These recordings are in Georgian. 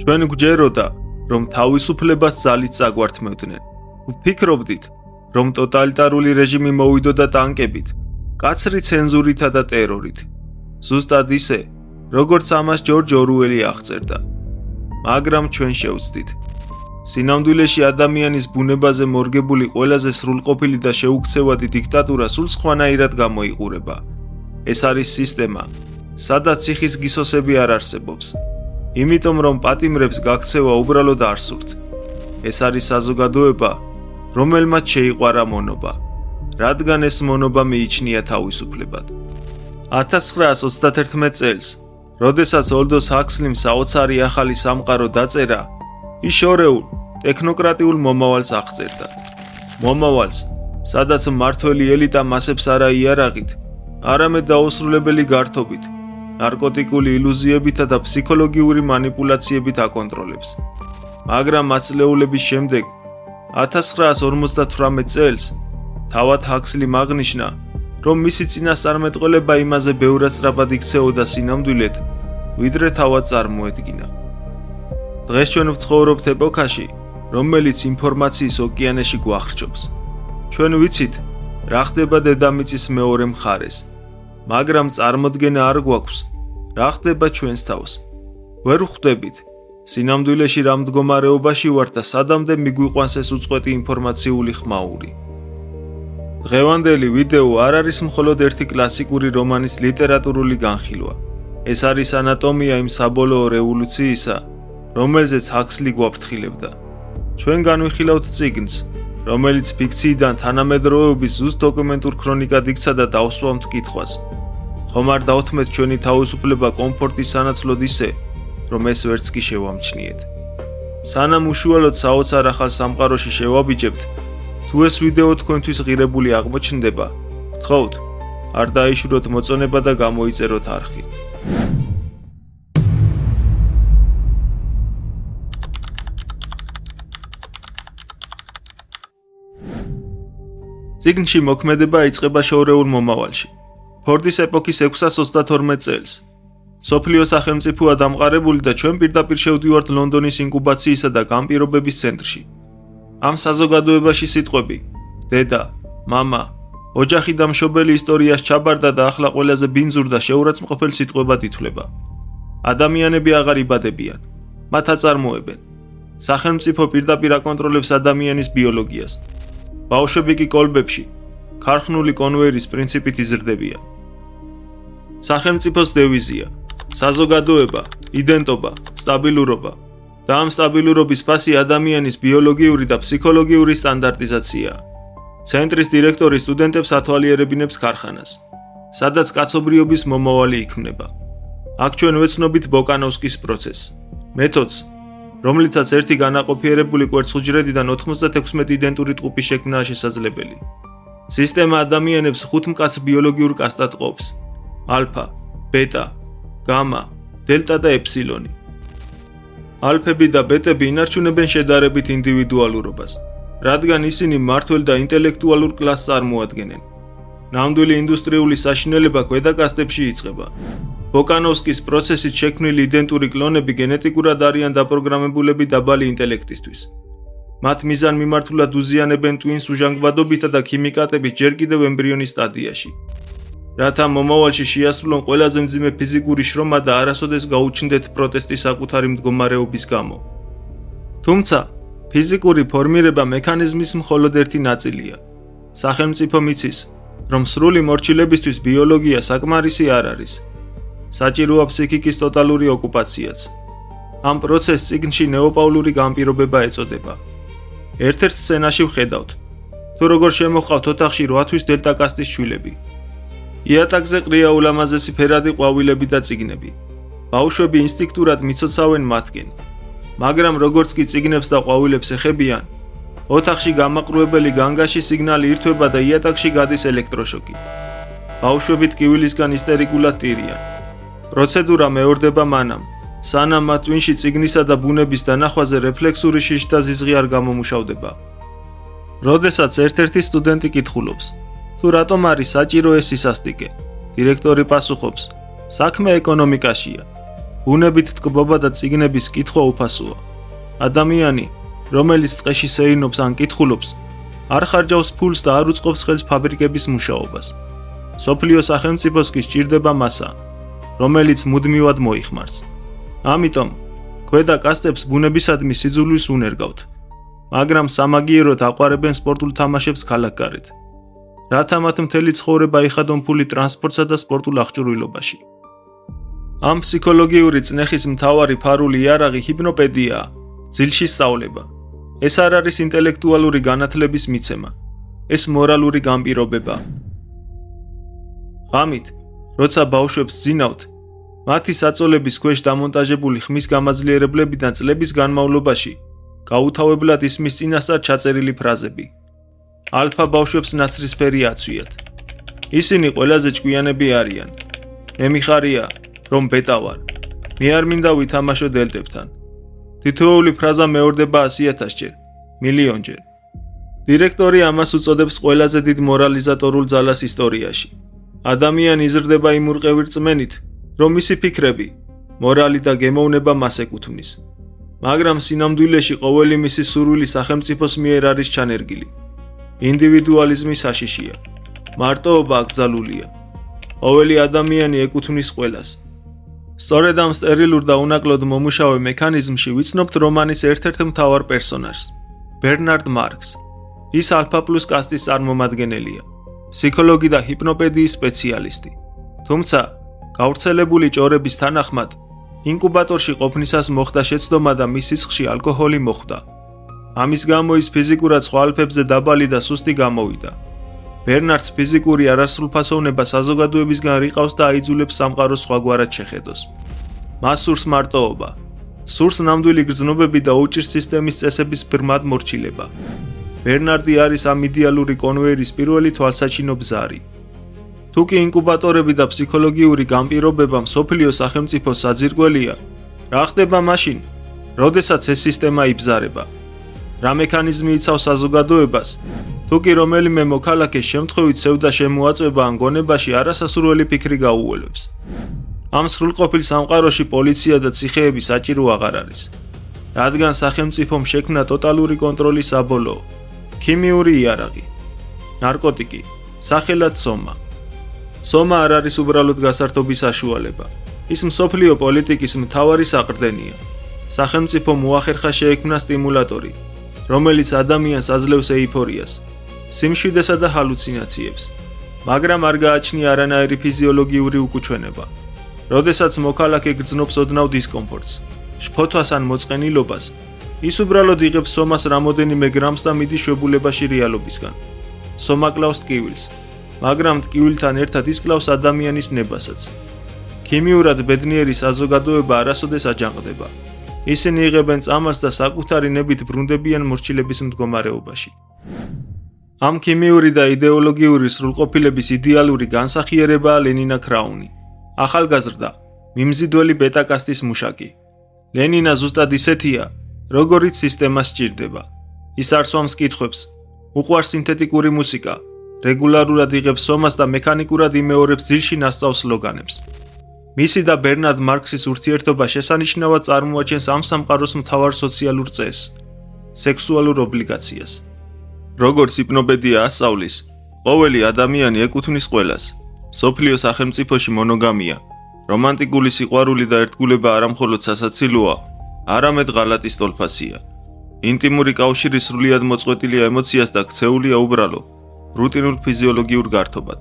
ჩვენ გვჯეროდა, რომ თავისუფლებას ძალით წაგვართმევდნენ. ვფიქრობდით, რომ ტოტალიტარული რეჟიმი მოვიდოდა ტანკებით, კაცრი ცენზურითა და ტერორით. ზუსტად ისე, როგორც ამას ჯორჯ ორუელი აღწერდა. მაგრამ ჩვენ შევცდით. სინამდვილეში ადამიანის ბუნებაზე მორგებული ყველაზე სრულყოფილი და შეუქცევადი დიქტატურა სულ სხვანაირად გამოიყურება. ეს არის სისტემა, სადაც ციხის გისოსები არ არსებობს. იმიტომ რომ პატიმრებს გაქცევა უბრალოდ არ სურთ. ეს არის საზოგადოება, რომელმაც შეიყვარა მონობა, რადგან ეს მონობა მიიჩნია თავისუფლებად. 1931 წელს, როდესაც ოლდოს ჰაქსლიმ საოცარი ახალი სამყარო დაწერა, ის შორეულ, ტექნოკრატიულ მომავალს აღწერდა. მომავალს, სადაც მმართველი ელიტა მასებს არა იარაღით, არამედ დაუსრულებელი გართობით, ნარკოტიკული ილუზიებითა და ფსიქოლოგიური მანიპულაციებით აკონტროლებს. მაგრამ აწლეულების შემდეგ, 1958 წელს, თავად ჰაქსლიმ აღნიშნა, რომ მისი წინასწარმეტყველება იმაზე ბევრად სწრაფად იქცეოდა სინამდვილედ, ვიდრე თავად წარმოედგინა. დღეს ჩვენ ვცხოვრობთ ეპოქაში, რომელიც ინფორმაციის ოკეანეში გვახრჩობს. ჩვენ ვიცით, რა ხდება დედამიწის მეორე მხარეს, მაგრამ წარმოდგენა არ გვაქვს, რა ხდება ჩვენს თავს. ვერ ვხვდებით, სინამდვილეში რა მდგომარეობაში ვართ და სადამდე მიგვიყვანს ეს უწყვეტი ინფორმაციული ხმაური. დღევანდელი ვიდეო არ არის მხოლოდ ერთი კლასიკური რომანის ლიტერატურული განხილვა. ეს არის ანატომია იმ საბოლოო რევოლუციისა, რომელზეც ჰაქსლი გვაფრთხილებდა. ჩვენ განვიხილავთ წიგნს, რომელიც ფიქციიდან თანამედროვეობის ზუსტ დოკუმენტურ ქრონიკად იქცა და დავსვამთ კითხვას. ხომ არ დავთმეთ ჩვენი თავისუფლება კომფორტის სანაცვლოდ ისე, რომ ეს ვერც კი შევამჩნიეთ. სანამ უშუალოდ საოცარ ახალ სამყაროში შევაბიჯებთ, თუ ეს ვიდეო თქვენთვის ღირებული აღმოჩნდება, გთხოვთ, არ დაიშუროთ მოწონება და გამოიწეროთ არხი. წიგნში მოქმედება იწყება შორეულ მომავალში, ფორდის ეპოქის 632 წელს. სოფლიო სახელმწიფოა დამყარებული და ჩვენ პირდაპირ შევდივართ ლონდონის ინკუბაციისა და განპირობების ცენტრში. ამ საზოგადოებაში სიტყვები დედა, მამა, ოჯახი და მშობელი ისტორიას ჩაბარდა და ახლა ყველაზე ბინძურ და შეურაცხმყოფელ სიტყვებად ითვლება. ადამიანები აღარ იბადებიან, მათ აწარმოებენ. სახელმწიფო პირდაპირ აკონტროლებს ადამიანის ბიოლოგიას. ბავშვები კი კოლბებში, ქარხნული კონვეირის პრინციპით იზრდებიან. სახელმწიფოს დევიზია, საზოგადოება, იდენტობა, სტაბილურობა და ამ სტაბილურობის ფასი ადამიანის ბიოლოგიური და ფსიქოლოგიური სტანდარტიზაციაა. ცენტრის დირექტორი სტუდენტებს ათვალიერებინებს ქარხანას, სადაც კაცობრიობის მომავალი იქმნება. აქ ჩვენ ვეცნობით ბოკანოვსკის პროცესს, მეთოდს, რომლითაც ერთი განაყოფიერებული კვერცხუჯრედიდან 96 იდენტური ტყუპი შექმნაა შესაძლებელი. სისტემა ადამიანებს 5 მკაცრ ბიოლოგიურ კასტად ყოფს: ალფა, ბეტა, გამა, დელტა და ეფსილონი. ალფები და ბეტები ინარჩუნებენ შედარებით ინდივიდუალურობას, რადგან ისინი მმართველ და ინტელექტუალურ კლასს წარმოადგენენ. ნამდვილი ინდუსტრიული საშინელება ქვედაკასტებში იწყება. ბოკანოვსკის პროცესით შექმნილი იდენტური კლონები გენეტიკურად არიან დაპროგრამებულები დაბალი ინტელექტისთვის. მათ მიზანმიმართულად უზიანებენ ტვინს უჟანგბადობითა და ქიმიკატებით ჯერ კიდევ ემბრიონის სტადიაში, რათა მომავალში შეასრულონ ყველაზე მძიმე ფიზიკური შრომა და არასოდეს გაუჩნდეთ პროტესტი საკუთარი მდგომარეობის გამო. თუმცა, ფიზიკური ფორმირება მექანიზმის მხოლოდ ერთი ნაწილია. სახელმწიფო მიცის, რომ სრული მორჩილებისთვის ბიოლოგია საკმარისი არ არის. საჭიროა ფსიქიკის ტოტალური ოკუპაციაც. ამ პროცესს წიგნში ნეოპაულური განპირობება ეწოდება. ერთ-ერთ სცენაში ვხედავთ, თუ როგორ შემოჰყავთ ოთახში 8 თვის დელტა კასტის ჩვილები. იატაკზე ყრია ულამაზესი ფერადი ყვავილები და წიგნები. ბავშვები ინსტინქტურად მიცოცავენ მათგან. მაგრამ როგორც კი წიგნებს და ყვავილებს ეხებიან, ოთახში გამაყრუებელი განგაში სიგნალი ირთვება და იატაკში გადის ელექტროშოკი. ბავშვები ტკივილისგან ისტერიკულად ტირიან. პროცედურა მეორდება მანამ, სანამ მათ ტვინში წიგნისა და ბუნების დანახვაზე რეფლექსური შიშთა ზიზღი არ გამომუშავდება. როდესაც ერთ-ერთი სტუდენტი კითხულობს, თუ რატომ არის საჭირო ეს სისასტიკე, დირექტორი პასუხობს, საქმე ეკონომიკაშია. ბუნებით ტკბობა და წიგნების კითხვა უფასოა. ადამიანი, რომელიც ტყეში სეირნობს ან კითხულობს, არ ხარჯავს ფულს და არ უწყობს ხელს ფაბრიკების მუშაობას. სოფლიო სახელმწიფოს კი სჭირდება მასა, რომელიც მუდმივად მოიხმარს. ამიტომ ქვედა კასტებს ბუნებისადმი სიძულვის უნერგავთ, მაგრამ სამაგიეროდ აყვარებენ სპორტულ თამაშებს ქალაქგარეთ, რათა მათ მთელი ცხოვრება იხადონ ფული ტრანსპორტსა და სპორტულ აღჭურვილობაში. ამ ფსიქოლოგიური წნეხის მთავარი ფარული იარაღი ჰიპნოპედიაა, ძილში სწავლება. ეს არ არის ინტელექტუალური განათლების მიცემა, ეს მორალური განპირობებაა. ღამით, როცა ბავშვებს ძინავთ, მათი საწოლების ქვეშ დამონტაჟებული ხმის გამაძლიერებლებიდან წლების განმავლობაში გაუთავებლად ისმის წინასწარ ჩაწერილი ფრაზები. ალფა ბავშვებს ნაცრისფერი აცვიათ. ისინი ყველაზე ჭკვიანები არიან. მე მიხარია, რომ ბეტა ვარ. მე არ მინდა ვითამაშო დელტებთან. თითოეული ფრაზა მეორდება 100,000-ჯერ, მილიონჯერ. დირექტორი ამას უწოდებს ყველაზე დიდ მორალიზატორულ ძალას ისტორიაში. ადამიანი იზრდება იმ ურყევი რწმენით, რომ მისი ფიქრები, მორალი და გემოვნება მას ეკუთვნის. მაგრამ სინამდვილეში ყოველი მისი სურვილი სახელმწიფოს მიერ არის ჩანერგილი. ინდივიდუალიზმი საშიშია. მარტოობა აკრძალულია. ყოველი ადამიანი ეკუთვნის ყველას. სწორედ ამ სტერილურ და უნაკლოდ მომუშავე მექანიზმში ვიცნობთ რომანის ერთ-ერთ მთავარ პერსონაჟს, ბერნარდ მარკს. ის ალფა პლუს კასტის წარმომადგენელია, ფსიქოლოგი და ჰიპნოპედიის სპეციალისტი. თუმცა, გავრცელებული ჭორების თანახმად, ინკუბატორში ყოფნისას მოხდა შეცდომა და მის სისხლში ალკოჰოლი მოხვდა. ამის გამო ის ფიზიკურად სხვა ალფებზე დაბალი და სუსტი გამოვიდა. ბერნარდს ფიზიკური არასრულფასოვნება საზოგადოებისგან რიყავს და აიძულებს სამყაროს სხვაგვარად შეხედოს. მას სურს მარტოობა, სურს ნამდვილი გრძნობები და უჭირს სისტემის წესების ბრმად მორჩილება. ბერნარდი არის ამ იდეალური კონვეირის პირველი თვალსაჩინო ბზარი. თუკი ინკუბატორები და ფსიქოლოგიური განპირობება მსოფლიო სახელმწიფოს საძირკველია, რა ხდება მაშინ, როდესაც ეს სისტემა იბზარება? რა მექანიზმი იცავს საზოგადოებას, თუკი რომელიმე მოქალაქეს შემთხვევით სევდა შემოაწვება ან გონებაში არასასურველი ფიქრი გაუველებს? ამ სრულყოფილ სამყაროში პოლიცია და ციხეები საჭირო აღარ არის, რადგან სახელმწიფომ შექმნა ტოტალური კონტროლის საბოლოო, ქიმიური იარაღი, ნარკოტიკი, სახელად სომა. სომა არ არის უბრალოდ გასართობის საშუალება, ის მსოფლიო პოლიტიკის მთავარი საყრდენია. სახელმწიფომ უახერხა შეექმნა სტიმულატორი, რომელიც ადამიანს აძლევს ეიფორიას, სიმშვიდესა და ჰალუცინაციებს, მაგრამ არ გააჩნია არანაირი ფიზიოლოგიური უკუჩვენება. როდესაც მოქალაქე გრძნობს ოდნავ დისკომფორტს, შფოთვას ან მოწყენილობას, ის უბრალოდ იღებს სომას რამოდენიმე გრამს და მიდის შვებულებაში რეალობისგან. სომა კლავს ტკივილს, მაგრამ ტკივილთან ერთად ის კლავს ადამიანის ნებასაც. ქიმიურად ბედნიერი საზოგადოება არასოდეს აჯანყდება. ისინი იღებენ წამალს და საკუთარი ნებით ბრუნდებიან მორჩილების მდგომარეობაში. ამ ქიმიური და იდეოლოგიური სრულყოფილების იდეალური განსახიერებაა ლენინა ქრაუნი, ახალგაზრდა, მიმზიდველი ბეტა-კასტის მუშაკი. ლენინა ზუსტად ისეთია, როგორიც სისტემა სჭირდება. ის არ სვამს კითხვებს, უყვარს სინთეტიკური მუსიკა, რეგულარულად იღებს სომას და მექანიკურად იმეორებს ძილში ნასწავს სლოგანებს. მისი და ბერნარდ მარქსის ურთიერთობა შესანიშნავად წარმოაჩენს ამ სამყაროს მთავარ სოციალურ წესს, სექსუალურ ობლიგაციას. როგორც ჰიპნოპედია ასწავლის, ყოველი ადამიანი ეკუთვნის ყველას. სოფლიო სახელმწიფოში მონოგამია, რომანტიკული სიყვარული და ერთგულება არამხოლოდ სასაცილოა, არამედ ღალატის ტოლფასია. ინტიმური კავშირი სრულიად მოწყვეტილია ემოციას და ქცეულია უბრალო, რუტინულ ფიზიოლოგიურ გართობად,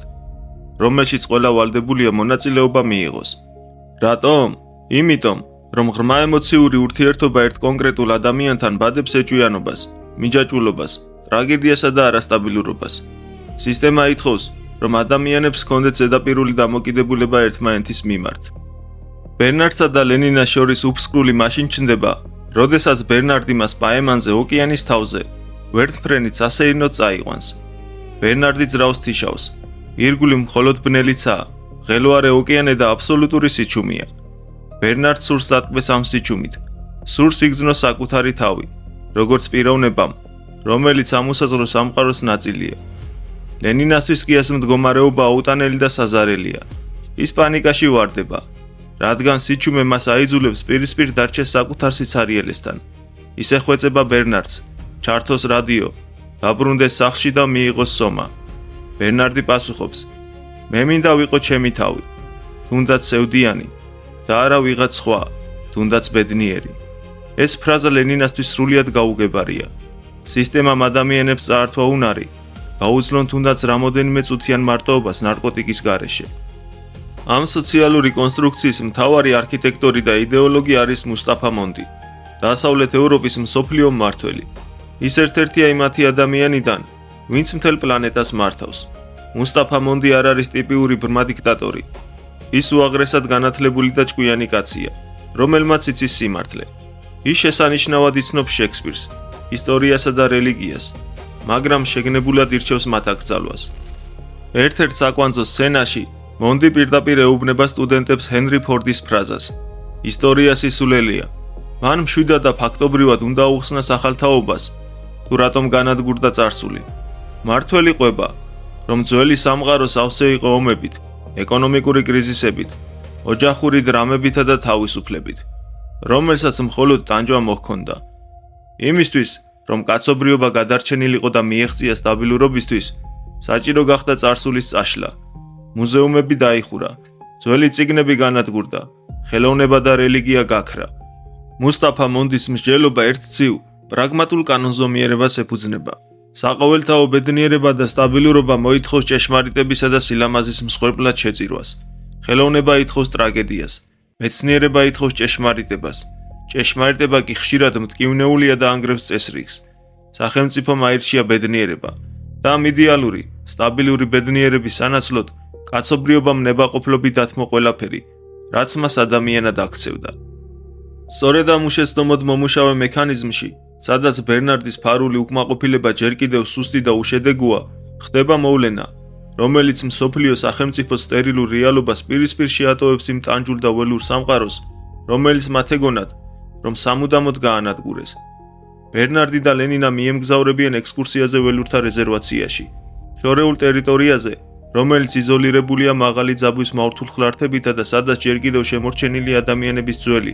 რომელშიც ყველა ვალდებულია მონაწილეობა მიიღოს. რატომ? იმიტომ, რომ ღრმა ემოციური ურთიერთობა ერთ კონკრეტულ ადამიანთან ბადებს ეჭვიანობას, მიჯაჭვულობას, ტრაგედიასა და არასტაბილურობას. სისტემა ითხოვს, რომ ადამიანებს ჰქონდეთ ზედაპირული დამოკიდებულება ერთმანეთის მიმართ. ბერნარდსა და ლენინას შორის უფსკრული მაშინ ჩნდება, როდესაც ბერნარდი მას პაემანზე ოკეანის თავზე, ვერტმფრენით სასეირნოდ წაიყვანს. ბერნარდი ძრავს თიშავს, ირგვლივ მხოლოდ ბნელიცაა, ღელვარე ოკეანე და აბსოლუტური სიჩუმეა. ბერნარდ სურს დატკბეს ამ სიჩუმით, სურს იგრძნოს საკუთარი თავი, როგორც პიროვნებამ, რომელიც ამოსაზღვროს სამყაროს ნაწილია. ლენინასთვის კი ეს მდგომარეობა აუტანელი და საზარელია. ის პანიკაში ვარდება. რადგან სიჩუმე მას აიძულებს პირისპირ დარჩეს საკუთარ სიცარიელესთან. ის ეხვეწება ბერნარდს, ჩართოს რადიო, დაბრუნდეს სახლში და მიიღოს სომა. ბერნარდი პასუხობს: მე მინდა ვიყო ჩემი თავი, თუნდაც სევდიანი და არა ვიღაც სხვა, თუნდაც ბედნიერი. ეს ფრაზა ლენინასთვის სრულიად გაუგებარია. სისტემამ ადამიანებს წაართვა უნარი, გაუძლონ თუნდაც რამოდენიმე წუთიან მარტოობას ნარკოტიკის გარეშე. ამ სოციალური კონსტრუქციის მთავარი არქიტექტორი და იდეოლოგი არის მუსტაფა მონდი, დასავლეთ ევროპის მსოფლიო მმართველი. ის ერთ-ერთია იმათი ადამიანიდან, ვინც მთელ პლანეტას მართავს. მუსტაფა მონდი არ არის ტიპიური ბრმა დიქტატორი. ის უაღრესად განათლებული და ჭკვიანი კაცია, რომელმაც იცის სიმართლე. ის შესანიშნავად იცნობს შექსპირს, ისტორიასა და რელიგიას, მაგრამ შეგნებულად ირჩევს მათ აკრძალვას. ერთ-ერთ საკვანძო სცენაში მონდი პირდაპირ ეუბნება სტუდენტებს ჰენრი ფორდის ფრაზას: ისტორია სისულელია. მან მშვიდად და ფაქტობრივად უნდა უხსნა სახალთაობას, თუ რატომ განადგურდა წარსული. მართველი ყვება, რომ ძველი სამყარო სავსე იყო ომებით, ეკონომიკური კრიზისებით, ოჯახური დრამებითა და თავისუფლებით, რომელსაც მხოლოდ ტანჯვა მოჰქონდა. იმისთვის, რომ კაცობრიობა გადარჩენილიყო და მიეღწია სტაბილურობისთვის, საჭირო გახდა წარსულის წაშლა. მუზეუმები დაიხურა, ძველი წიგნები განადგურდა, ხელოვნება და რელიგია გაქრა. მუსტაფა მონდის მსჯელობა ერთ ცივ, პრაგმატულ კანონზომიერებას ეფუძნება. საყოველთაო ბედნიერება და სტაბილურობა მოითხოვს ჭეშმარიტებისა და სილამაზის მსხვერპლად შეწირვას. ხელოვნება ითხოვს ტრაგედიას, მეცნიერება ითხოვს ჭეშმარიტებას. ჭეშმარიტება კი ხშირად მტკივნეულია და ანგრევს წესრიგს. სახელმწიფომ აირჩია ბედნიერება და ამ იდეალური, სტაბილური ბედნიერების სანაცვლოდ კაცობრიობამ ნებაყოფლობით დათმო ყველაფერი, რაც მას ადამიანად აქცევდა. სწორედ ამ უშეცდომოდ მომუშავე მექანიზმში, სადაც ბერნარდის ფარული უკმაყოფილება ჯერ კიდევ სუსტი და უშედეგოა, ხდება მოვლენა, რომელიც მსოფლიო სახელმწიფოს სტერილურ რეალობას პირისპირ შეატოვებს იმ ტანჯულ და ველურ სამყაროს, რომელიც მათ ეგონათ, რომ სამუდამოდ გაანადგურეს. ბერნარდი და ლენინა მიემგზავრებიან ექსკურსიაზე ველურთა რეზერვაციაში, შორეულ ტერიტორიაზე, რომელიც იზოლირებულია მაღალი ძაბვის მავთულხლართებითა და სადაც ჯერ კიდევ შემორჩენილი ადამიანების ძველი,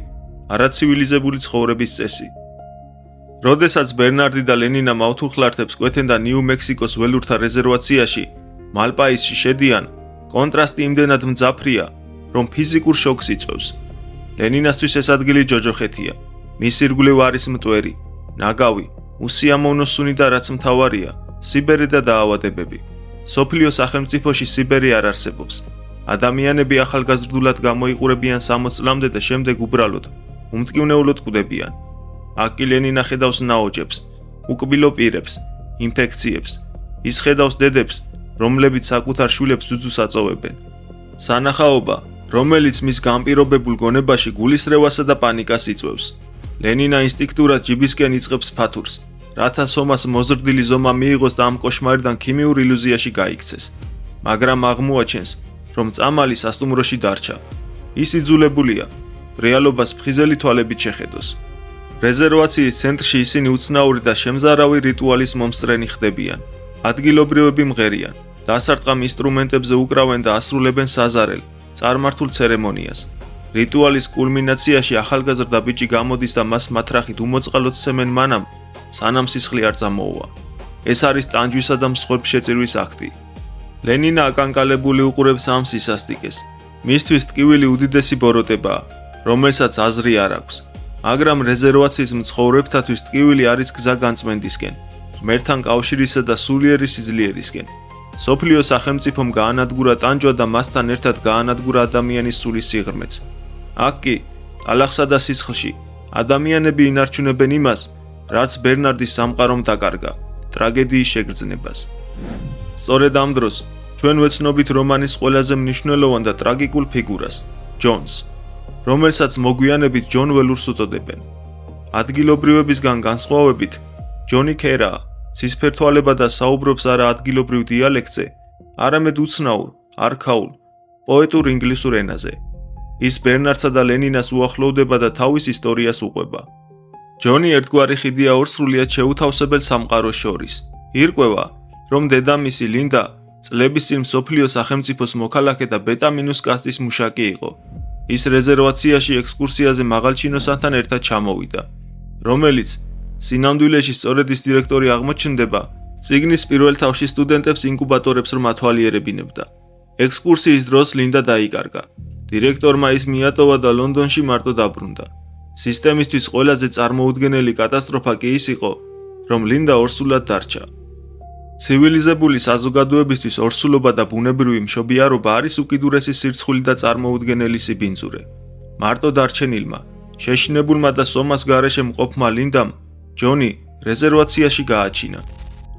არაცივილიზებული ცხოვრების წესი. როდესაც ბერნარდი და ლენინა მავთულხლართებს კვეთენ და ნიუ-მექსიკოს ველურთა რეზერვაციაში, მალპაისში შედიან, კონტრასტი იმდენად მძაფრია, რომ ფიზიკურ შოკს იწვევს. ლენინასთვის ეს ადგილი ჯოჯოხეთია, მის ირგვლივ არის მტვერი, ნაგავი, უსიამოვნო სუნი და რაც მთავარია, სიბერი და დაავადებები. სოფლიო სახელმწიფოში სიბერი არ არსებობს. ადამიანები ახალგაზრდულად გამოიყურებიან 60 წლამდე და შემდეგ უბრალოდ, უმტკივნეულოდ კვდებიან. აქ კი ლენინა ხედავს ნაოჭებს, უკბილო პირებს, ინფექციებს. ის ხედავს დედებს, რომლებიც საკუთარ შვილებს ძუძუს აწოვებენ. სანახაობა, რომელიც მის განპირობებულ გონებაში გულისრევასა და პანიკას იწვევს. ლენინა ინსტინქტურად ჯიბისკენ იწყებს ფათურს, რათა სომას მოზრდილი ზომა მიიღოს და ამ კოშმარიდან ქიმიურ ილუზიაში გაიქცეს. მაგრამ აღმოაჩენს, რომ წამალი სასტუმროში დარჩა. ის იძულებულია, რეალობას ფხიზელი თვალებით შეხედოს. რეზერვაციის ცენტრში ისინი უცნაური და შემზარავი რიტუალის მომსწრენი ხდებიან. ადგილობრივები მღერიან, დასარტყამ ინსტრუმენტებზე უკრავენ და ასრულებენ საზარელ, წარმართულ ცერემონიას. რიტუალის კულმინაციაში ახალგაზრდა ბიჭი გამოდის და მას მათრახით უმოწყალოდ სცემენ მანამ, სანამ სისხლი არ წამოუვა. ეს არის ტანჯვისა და მსხვერპლშეწირვის აქტი. ლენინა აკანკალებული უყურებს ამ სისასტიკეს. მისთვის ტკივილი უდიდესი ბოროტებაა, რომელსაც აზრი არ აქვს. მაგრამ რეზერვაციის მცხოვრებთათვის ტკივილი არის გზა განწმენდისკენ, ღმერთთან კავშირისა და სულიერი სიძლიერისკენ. სოფლიო სახელმწიფომ გაანადგურა ტანჯვა და მასთან ერთად გაანადგურა ადამიანის სულის სიღრმეც. აქ კი, ტალახსა და სისხლში, ადამიანები ინარჩუნებენ იმას, რაც ბერნარდის სამყარომ დაკარგა, ტრაგედიის შეგრძნებას. სწორედ ამ დროს, ჩვენ ვეცნობით რომანის ყველაზე მნიშვნელოვან და ტრაგიკულ ფიგურას, ჯონს, რომელსაც მოგვიანებით ჯონ ველურს უწოდებენ. ადგილობრივებისგან განსხვავებით, ჯონი ქერაა, ცისფერთვალება და საუბრობს არა ადგილობრივ დიალექტზე, არამედ უცნაურ, არქაულ, პოეტურ ინგლისურ ენაზე. ის ბერნარდსა და ლენინას უახლოვდება და თავის ისტორიას უყვება. ჯონი ერთგვარი ხიდია ორ სრულიად შეუთავსებელ სამყაროს შორის. ირკვევა, რომ დედამისი ლინდა წლების წინ მსოფლიო სახელმწიფოს მოქალაქე და ბეტა- კასტის მუშაკი იყო. ის რეზერვაციაში ექსკურსიაზე მაღალჩინოსანთან ერთად ჩამოვიდა, რომელიც სინამდვილეში სწორედ ის დირექტორი აღმოჩნდება, წიგნის პირველ თავში სტუდენტებს ინკუბატორებს რომ ათვალიერებინებდა. ექსკურსიის დროს ლინდა დაიკარგა. დირექტორმა ის მიატოვა და ლონდონში მარტო დაბრუნდა. სისტემისთვის ყველაზე წარმოუდგენელი კატასტროფა კი ის იყო, რომ ლინდა ორსულად დარჩა. ცივილიზებული საზოგადოებისთვის ორსულობა და ბუნებრივი მშობიარობა არის უკიდურესი სირცხული და წარმოუდგენელი სიბინძურე. მარტო დარჩენილმა, შეშინებულმა და სომას გარეშე მყოფმა ლინდამ ჯონი რეზერვაციაში გააჩინა.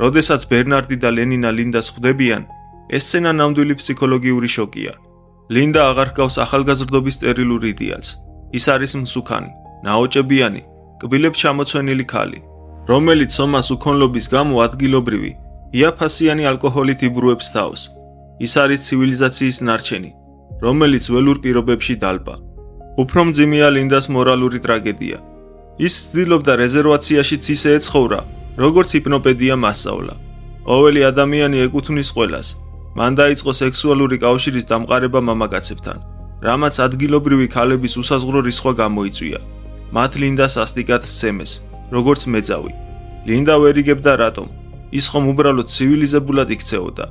როდესაც ბერნარდი და ლენინა ლინდას ხვდებიან, ეს სცენა ნამდვილი ფსიქოლოგიური შოკია. ლინდა აღარ ჰგავს ახალგაზრდობის სტერილურ იდეალს. ის არის მსუქანი, ნაოჭებიანი, კბილებ ჩამოცვენილი ქალი, რომელიც სომას უქონლობის გამო ადგილობრივი, იაფასიანი ალკოჰოლით იბრუებს თავს. ის არის ცივილიზაციის ნარჩენი, რომელიც ველურ პირობებში დალპა. უფრო მძიმეა ლინდას მორალური ტრაგედია. ის ცდილობდა რეზერვაციაშიც ისე ეცხოვრა, როგორც ჰიპნოპედია მასწავლა. ყოველი ადამიანი ეკუთვნის ყველას. მან დაიწყო სექსუალური კავშირის დამყარება მამაკაცებთან, რამაც ადგილობრივი ქალების უსაზღრო რისხვა გამოიწვია. მათ ლინდას ასტიკად სცემეს, როგორც მეძავი. ლინდა ვერ იგებდა რატომ. ის ხომ უბრალოდ ცივილიზებულად იქცეოდა.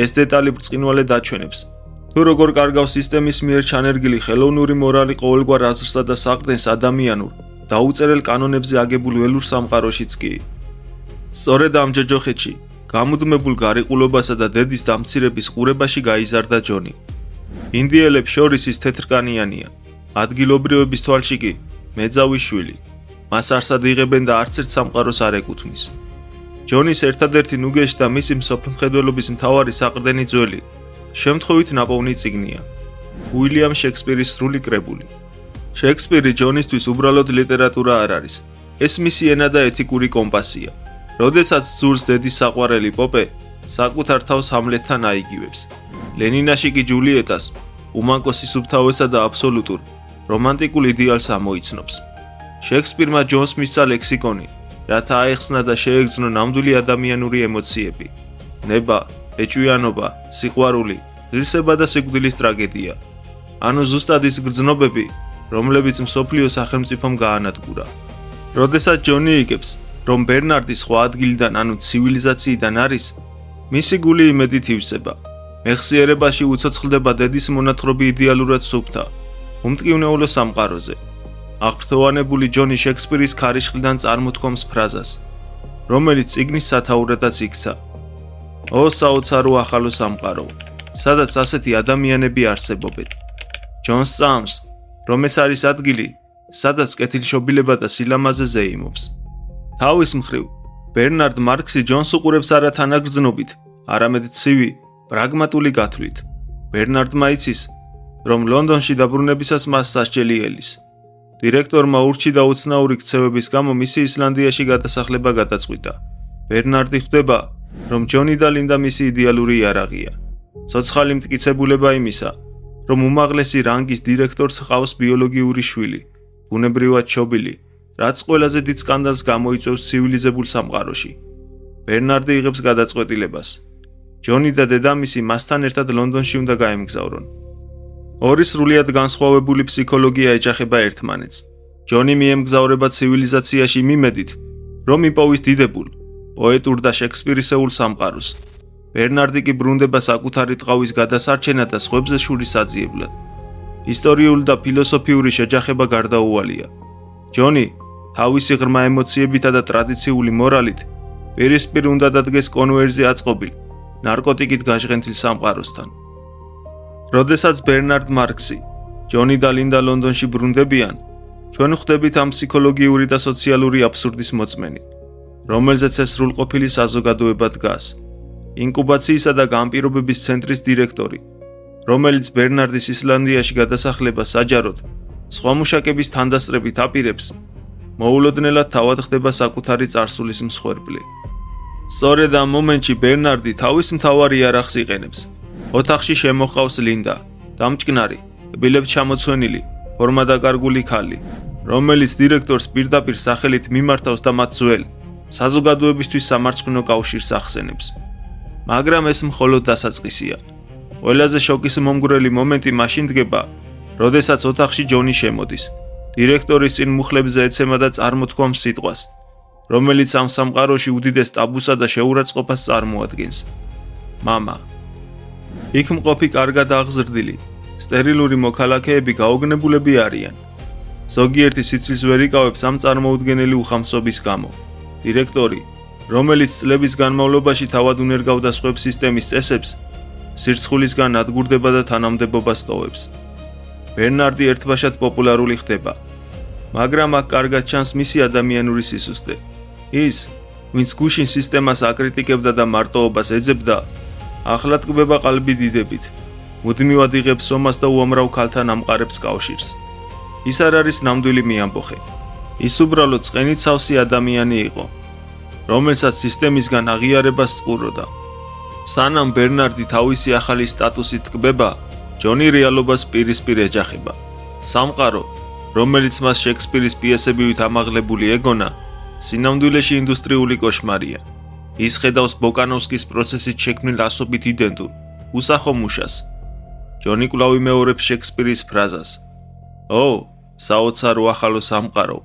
ეს დეტალი ბრწყინვალედ აჩვენებს, თუ როგორ კარგავს სისტემის მიერ ჩანერგილი ხელოვნური მორალი ყოველგვარ აზრსა და საყრდენს ადამიანურ, დაუწერელ კანონებზე აგებულ ველურ სამყაროშიც კი. სწორედ ამ ჯოჯოხეთში, გამუდმებულ გარიყულობასა და დედის დამცირების ყურებაში გაიზარდა ჯონი. ინდიელებს შორის ის თეთრკანიანია, ადგილობრივების თვალში კი მეძავის შვილი. მას არსად იღებენ და არც ერთ სამყაროს არ ეკუთვნის. ჯონის ერთადერთი ნუგეში და მისი მსოფლმხედველობის მთავარი საყრდენი ძველი, შემთხვევით ნაპოვნი წიგნია. უილიამ შექსპირის სრული კრებული. შექსპირი ჯონისთვის უბრალოდ ლიტერატურა არ არის. ეს მისი ენა და ეთიკური კომპასია. როდესაც ძურს დედის საყვარელი პოპე საკუთარ თავს ჰამლეტთან აიგივებს. ლენინაში კი ჯულიეტას უმანკო სისუფთავესა და აბსოლუტურ რომანტიკულ იდეალს ამოიცნობს. შექსპირმა ჯონს მისცა ლექსიკონი, რათა აეხსნა და შეეგრძნო ნამდვილი ადამიანური ემოციები. ნება, ეჭვიანობა, სიყვარული, ღირსება და სიკვდილის ტრაგედია. ანუ ზუსტად ის გრძნობები, რომლებიც მსოფლიო სახელმწიფომ გაანადგურა. როდესაც ჯონი იგებს, რომ ბერნარდი სხვა ადგილიდან, ანუ ცივილიზაციიდან არის, მისი გული იმედით ივსება. მეხსიერებაში უცოცხლდება დედის მონათხრობი იდეალურად სუფთა, უმტკივნეულო სამყაროზე. აღფრთოვანებული ჯონი შექსპირის ქარიშხლიდან წარმოთქვამს ფრაზას, რომელიც წიგნის სათაურადაც იქცა. ო საოცარო ახალო სამყარო, სადაც ასეთი ადამიანები არსებობენ. ჯონს წამს, რომ ეს არის ადგილი, სადაც კეთილშობილება და სილამაზე ზეიმობს. თავის მხრივ, ბერნარდ მარქსი ჯონს უყურებს არა თანაგრძნობით, არამედ ცივი, პრაგმატული გათვლით. ბერნარდმა იცის, რომ ლონდონში დაბრუნებისას მას სასჯელი ელის. დირექტორმა ურჩი და უცნაური ქცევების გამო მისი ისლანდიაში გადასახლება გადაწყვიტა. ბერნარდი ხვდება, რომ ჯონი და ლინდა მისი იდეალური იარაღია. ცოცხალი მტკიცებულება იმისა, რომ უმაღლესი რანგის დირექტორს ჰყავს ბიოლოგიური შვილი, ბუნებრივად შობილი, რაც ყველაზე დიდ სკანდალს გამოიწვევს ცივილიზებულ სამყაროში. ბერნარდი იღებს გადაწყვეტილებას. ჯონი და დედამისი მასთან ერთად ლონდონში უნდა გაემგზავრონ. ორი სრულიად განსხვავებული ფსიქოლოგია ეჯახება ერთმანეთს. ჯონი მიემგზავრება ცივილიზაციაში მიმედით, რომ იპოვის დიდებულ, პოეტურ და შექსპირისეულ სამყაროს. ბერნარდი კი ბრუნდება საკუთარი ტყავის გადასარჩენად და სხვებზე შურის საძიებლად. ისტორიული და ფილოსოფიური შეჯახება გარდაუვალია. ჯონი თავისი ღრმა ემოციებითა და ტრადიციული მორალით პირისპირ უნდა დადგეს კონვერზე აწყობილ, ნარკოტიკით გაჟღენთილ სამყაროსთან. როდესაც ბერნარდ მარქსი, ჯონი და ლინდა ლონდონში ბრუნდებიან, ჩვენ ხვდებით ამ ფსიქოლოგიური და სოციალური აბსურდის მოწმენი, რომელზეც ეს სრულყოფილი საზოგადოება დგას. ინკუბაციისა და განპირობების ცენტრის დირექტორი, რომელიც ბერნარდის ისლანდიაში გადასახლებას საჯაროდ სხვა მუშაკების თანდასწრებით აპირებს, მოულოდნელად თავად ხდება საკუთარი წარსულის მსხვერპლი. სწორედ ამ მომენტში ბერნარდი თავის მთავარ იარაღს იყენებს. ოთახში შემოჰყავს ლინდა, დამჭკნარი, კბილებ ჩამოცვენილი, ფორმადაკარგული ქალი, რომელიც დირექტორს პირდაპირ სახელით მიმართავს და მათ ძველ, საზოგადოებისთვის სამარცხვინო კავშირს ახსენებს. მაგრამ ეს მხოლოდ დასაწყისია. ყველაზე შოკის მომგვრელი მომენტი მაშინ დგება, როდესაც ოთახში ჯონი შემოდის. დირექტორის წინ მუხლებზე ეცემა და წარმოთქვამს სიტყვას, რომელიც ამ სამყაროში უდიდეს ტაბუსა და შეურაცხყოფას წარმოადგენს. მამა. იქ მყოფი კარგად აღზრდილი, სტერილური მოქალაქეები გაოგნებულები არიან. ზოგიერთი სიცილს ვერ იკავებს ამ წარმოუდგენელი უხამსობის გამო. დირექტორი, რომელიც წლების განმავლობაში თავად უნერგავდა სხვების სისტემის წესებს, სირცხულისგან ადგურდება და თანამდებობას ტოვებს. ბერნარდი ერთბაშად პოპულარული ხდება, მაგრამ აქ კარგად ჩანს მისი ადამიანური სისუსტე. ის, ვინც გუშინ სისტემას აკრიტიკებდა და მარტოობას ეძებდა, ახლა ტკბება ყალბი დიდებით. მუდმივად იღებს სომას და უამრავ ქალთან ამყარებს კავშირს. ის არ არის ნამდვილი მეამბოხე. ის უბრალოდ წყენით-სავსე ადამიანი იყო, რომელსაც სისტემისგან აღიარებას წყუროდა. სანამ ბერნარდი თავისი ახალი სტატუსით ტკბება, ჯონი რეალობას პირისპირ ეჯახება. სამყარო, რომელიც მას შექსპირის პიესებივით ამაღლებული ეგონა, სინამდვილეში ინდუსტრიული კოშმარია. ის ხედავს ბოკანოვსკის პროცესით შექმნილ ასობით იდენტურ, უსახო მუშას. ჯონი კვლავ იმეორებს შექსპირის ფრაზას: "ო, საოცარო ახალო სამყარო",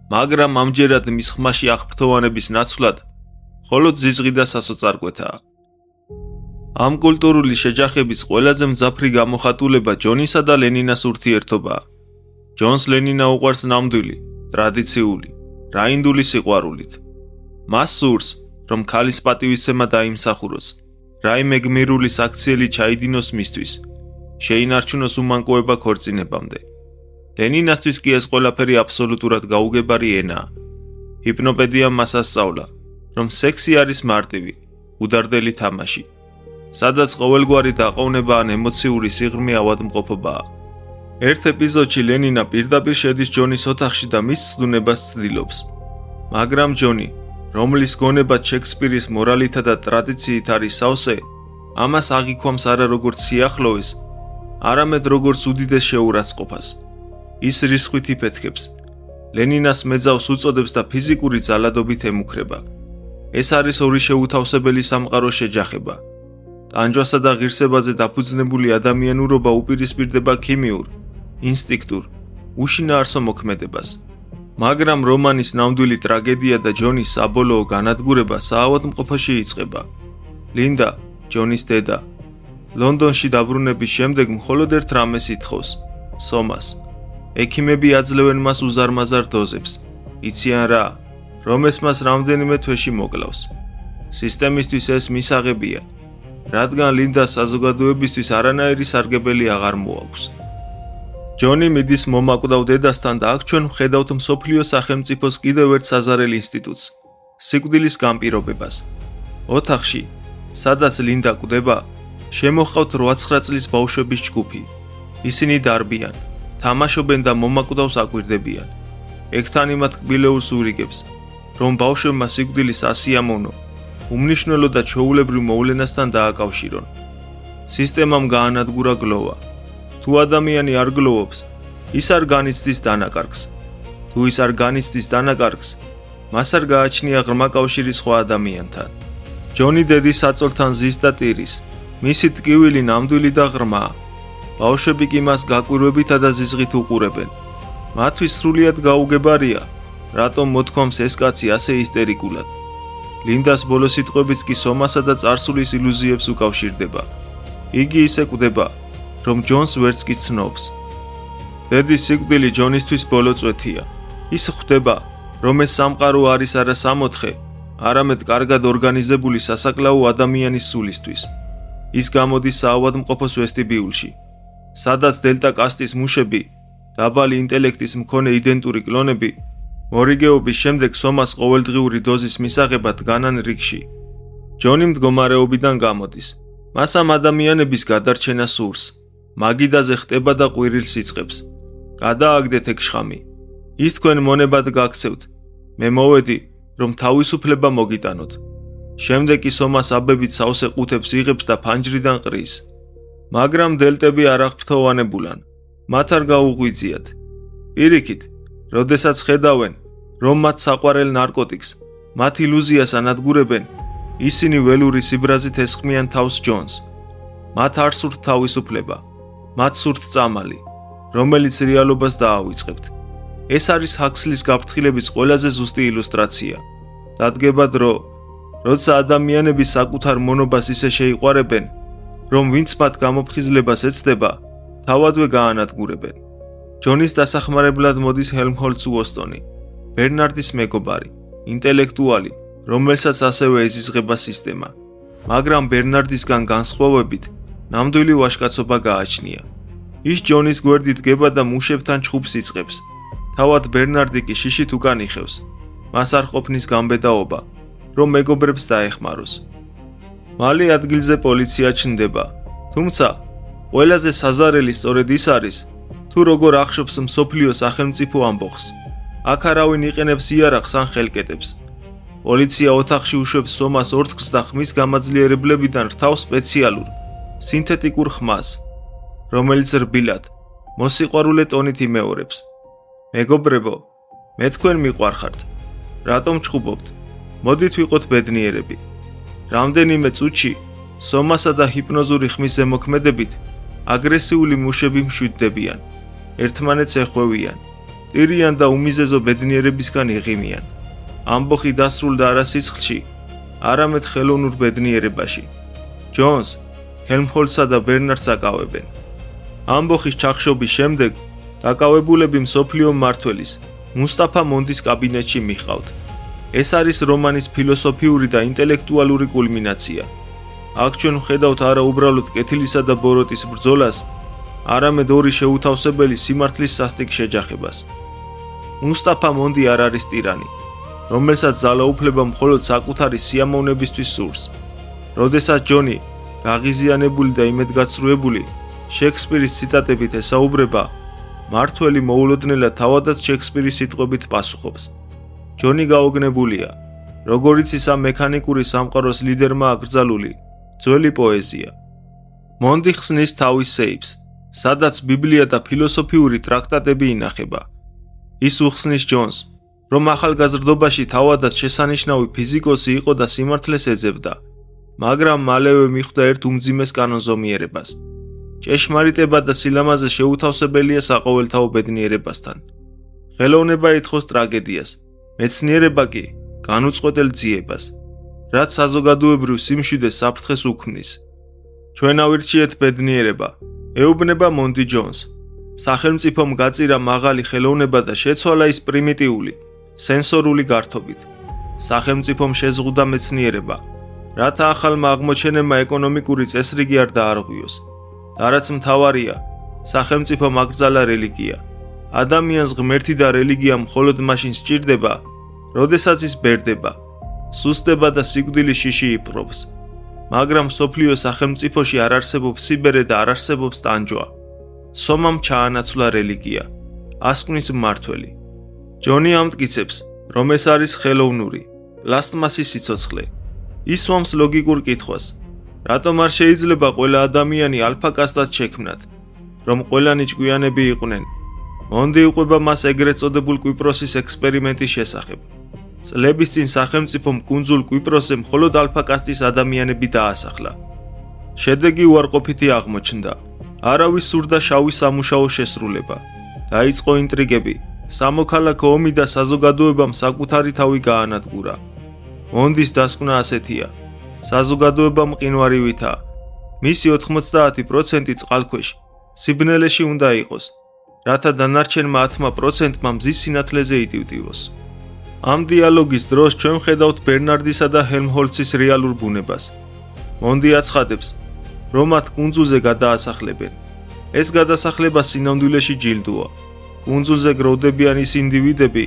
მაგრამ ამჯერად მის ხმაში აღფრთოვანების ნაცვლად მხოლოდ ზიზღი და სასოწარკვეთაა. ამ კულტურული შეჯახების ყველაზე მძაფრი გამოხატულება ჯონისა და ლენინას ურთიერთობაა. ჯონს ლენინა უყვარს ნამდვილი, ტრადიციული, რაინდული სიყვარულით. მას სურს, რომ ქალის პატივისცემა დაიმსახუროს, რაიმე გმირული საქციელი ჩაიდინოს მისთვის, შეინარჩუნოს უმანკოება ქორწინებამდე. ლენინასთვის კი ეს ყველაფერი აბსოლუტურად გაუგებარი ენაა. ჰიპნოპედიამ მას ასწავლა, რომ სექსი არის მარტივი, უდარდელი თამაში, სადაც ყოველგვარი დაყოვნება ან ემოციური სიღრმე ავადმყოფობაა. ერთ ეპიზოდში ლენინა პირდაპირ შედის ჯონის ოთახში და მის ცდუნებას ცდილობს. მაგრამ ჯონი, რომლის გონებად შექსპირის მორალითა და ტრადიციით არის სავსე, ამას აღიქვამს არა როგორც სიახლოვეს, არამედ როგორც უდიდეს შეურაცხყოფას. ის რისხვით იფეთქებს, ლენინას მეძავს უწოდებს და ფიზიკური ძალადობით ემუქრება. ეს არის ორი შეუთავსებელი სამყაროს შეჯახება. ტანჯვასა და ღირსებაზე დაფუძნებული ადამიანურობა უპირისპირდება ქიმიურ, ინსტინქტურ, უშინაარსო მოქმედებას. მაგრამ რომანის ნამდვილი ტრაგედია და ჯონის საბოლოო განადგურება საავადმყოფოში იწყება. ლინდა, ჯონის დედა, ლონდონში დაბრუნების შემდეგ მხოლოდ ერთ რამეს ითხოვს: სომას. ექიმები აძლევენ მას უზარმაზარ დოზებს. იციან რა, რომ ეს მას რამდენიმე თვეში მოკლავს. სისტემისთვის ეს მისაღებია, რადგან ლინდას საზოგადოებისთვის არანაირი სარგებელი აღარ მოაქვს. ჯონი მიდის მომაკვდავ დედასთან და აქ ჩვენ ვხედავთ მსოფლიო სახელმწიფოს კიდევ ერთ საზარელ ინსტიტუტს, სიკვდილის განპირობებას. ოთახში, სადაც ლინდა კვდება, შემოჰყავთ 8-9 წლის ბავშვების ჯგუფი. ისინი დარბიან, თამაშობენ და მომაკვდავს აკვირდებიან. ეგთან იმათ კბილეულს ურიგებს, რომ ბავშვებმა სიკვდილის ასიამოვნო, უმნიშვნელო და ჩვეულებრივ მოვლენასთან დააკავშირონ. სისტემამ გაანადგურა გლოვა. თუ ადამიანი არ გლოვობს, ის არ განიცდის დანაკარგს. თუ ის არ განიცდის დანაკარგს, მას არ გააჩნია ღრმა კავშირი სხვა ადამიანთან. ჯონი დედის საწოლთან ზის და ტირის, მისი ტკივილი ნამდვილი და ღრმაა. ბავშვები კი მას გაკვირვებითა და ზიზღით უყურებენ. მათთვის სრულიად გაუგებარია, რატომ მოთქვამს ეს კაცი ასე ისტერიკულად. ლინდას ბოლო სიტყვებიც კი სომასა და წარსულის ილუზიებს უკავშირდება. იგი ისე კვდება, რომ ჯონს ვერც კი ცნობს. დედის სიკვდილი ჯონისთვის ბოლო წვეთია. ის ხვდება, რომ ეს სამყარო არის არა სამოთხე, არამედ კარგად ორგანიზებული სასაკლაო ადამიანის სულისთვის. ის გამოდის საავადმყოფოს ვესტიბიულში, სადაც დელტა კასტის მუშები, დაბალი ინტელექტის მქონე იდენტური კლონები, მორიგეობის შემდეგ სომას ყოველდღიური დოზის მისაღებად დგანან რიგში. ჯონი მდგომარეობიდან გამოდის. მას ამ ადამიანების გადარჩენა სურს. მაგიდაზე ხტება და ყვირილს იწყებს. გადააგდეთ ეგ შხამი. ის თქვენ მონებად გაქცევთ. მე მოვედი, რომ თავისუფლება მოგიტანოთ. შემდეგ კი სომას აბებით სავსე ყუთებს იღებს და ფანჯრიდან ყრის. მაგრამ დელტები არ აღფრთოვანებულან. მათ არ გაუღვიძიათ. პირიქით, როდესაც ხედავენ, რომ მათ საყვარელ ნარკოტიკს, მათ ილუზიას ანადგურებენ, ისინი ველური სიბრაზით ესხმიან თავს ჯონს. მათ არ სურთ თავისუფლება, მათ სურთ წამალი. რომელიც რეალობას დაავიწყებთ. ეს არის ჰაქსლის გაფრთხილების ყველაზე ზუსტი ილუსტრაცია. დადგება დრო, როცა ადამიანები საკუთარ მონობას ისე შეიყვარებენ, რომ ვინც მათ გამოფხიზლებას ეცდება, თავადვე გაანადგურებენ. ჯონის დასახმარებლად მოდის ჰელმჰოლც უოსტონი, ბერნარდის მეგობარი, ინტელექტუალი, რომელსაც ასევე ეზიზღება სისტემა. მაგრამ ბერნარდისგან განსხვავებით, ნამდვილი ვაჟკაცობა გააჩნია. ის ჯონის გვერდით დგება და მუშებთან ჩხუბს იწყებს. თავად ბერნარდი კი შიშით უკან იხევს. მას არ ყოფნის გამბედაობა, რომ მეგობრებს დაეხმაროს. მალე ადგილზე პოლიცია ჩნდება, თუმცა ყველაზე საზარელი სწორედ ის არის, თუ როგორ ახშობს მსოფლიო სახელმწიფო ამბოხს. აქ არავინ იყენებს იარაღს ან ხელკეტებს. პოლიცია ოთახში უშვებს სომას ორთქლს და ხმის გამაძლიერებლებიდან რთავს სპეციალურ, სინთეტიკურ ხმას, რომელიც რბილად, მოსიყვარულე ტონით იმეორებს. მეგობრებო, მე თქვენ მიყვარხართ. რატომ ჩხუბობთ? მოდით ვიყოთ ბედნიერები. რამდენიმე წუთში, სომასა და ჰიპნოზური ხმის ზემოქმედებით, აგრესიული მუშები მშვიდდებიან, ერთმანეთს ეხვევიან, ტირიან და უმიზეზო ბედნიერებისგან იღიმიან. ამბოხი დასრულდა არა სისხლში, არამედ ხელოვნურ ბედნიერებაში. ჯონს, ჰელმჰოლცსა და ბერნარდს აკავებენ. ამბოხის ჩახშობის შემდეგ დაკავებულები მსოფლიო მმართველის, მუსტაფა მონდის კაბინეტში მიჰყავთ. ეს არის რომანის ფილოსოფიური და ინტელექტუალური კულმინაცია. აქ ჩვენ ვხედავთ არა უბრალოდ კეთილისა და ბოროტის ბრძოლას, არამედ ორი შეუთავსებელი სიმართლის სასტიკ შეჯახებას. მუსტაფა მონდი არ არის ტირანი, რომელსაც ძალაუფლება მხოლოდ საკუთარი სიამოვნებისთვის სურს. როდესაც ჯონი, გაღიზიანებული და იმედგაცრუებული, შექსპირის ციტატებით ესაუბრება, მართველი მოულოდნელად თავადაც შექსპირის სიტყვებით პასუხობს. ჯონი გაოგნებულია, როგორიც ის ამ მექანიკური სამყაროს ლიდერმა აკრძალული, ძველი პოეზია. მონდი ხსნის თავის სეიფს, სადაც ბიბლია და ფილოსოფიური ტრაქტატები ინახება. ის უხსნის ჯონს, რომ ახალგაზრდობაში თავადაც შესანიშნავი ფიზიკოსი იყო და სიმართლეს ეძებდა, მაგრამ მალევე მიხვდა ერთ უმძიმეს კანონზომიერებას. ჭეშმარიტება და სილამაზე შეუთავსებელია საყოველთაო ბედნიერებასთან. ხელოვნება ითხოვს ტრაგედიას, მეცნიერება კი განუწყვეტელ ძიებას, რაც საზოგადოებრივ სიმშვიდეს საფრთხეს უქმნის. ჩვენ ავირჩიეთ ბედნიერება, ეუბნება მონდი ჯონს. სახელმწიფომ გაწირა მაღალი ხელოვნება და შეცვალა ის პრიმიტიული, სენსორული გართობით. სახელმწიფომ შეზღუდა მეცნიერება, რათა ახალმა აღმოჩენებმა ეკონომიკური წესრიგი არ დაარღვიოს. და რაც მთავარია, სახელმწიფომ აკრძალა რელიგია. ადამიანს ღმერთი და რელიგია მხოლოდ მაშინ სჭირდება, როდესაც ის ბერდება, სუსტდება და სიკვდილის შიში იპყრობს. მაგრამ მსოფლიო სახელმწიფოში არ არსებობს სიბერე და არ არსებობს ტანჯვა. სომამ ჩაანაცვლა რელიგია, ასკვნის მმართველი. ჯონი ამტკიცებს, რომ ეს არის ხელოვნური, პლასტმასის სიცოცხლე. ის სვამს ლოგიკურ კითხვას, რატომ არ შეიძლება ყველა ადამიანი ალფა კასტად შექმნათ, რომ ყველანი ჭკვიანები იყვნენ. მონდი უყვება მას ეგრეთ წოდებულ კვიპროსის ექსპერიმენტის შესახებ. წლების წინ სახელმწიფომ კუნძულ კვიპროსზე მხოლოდ ალფა კასტის ადამიანები დაასახლა. შედეგი უარყოფითი აღმოჩნდა. არავის სურდა შავი სამუშაო შესრულება. დაიწყო ინტრიგები, სამოქალაქო ომი და საზოგადოებამ საკუთარი თავი გაანადგურა. მონდის დასკვნა ასეთია. საზოგადოება მყინვარივითა. მისი 90% წყალქვეშ, სიბნელეში უნდა იყოს, რათა დანარჩენმა 10%-მა მზის სინათლეზე იტივტივოს. ამ დიალოგის დროს ჩვენ ვხედავთ ბერნარდისა და ჰელმჰოლცის რეალურ ბუნებას. მონდი აცხადებს, რომ მათ კუნძულზე გადაასახლებენ. ეს გადასახლება სინამდვილეში ჯილდოა. კუნძულზე გროვდებიან ის ინდივიდები,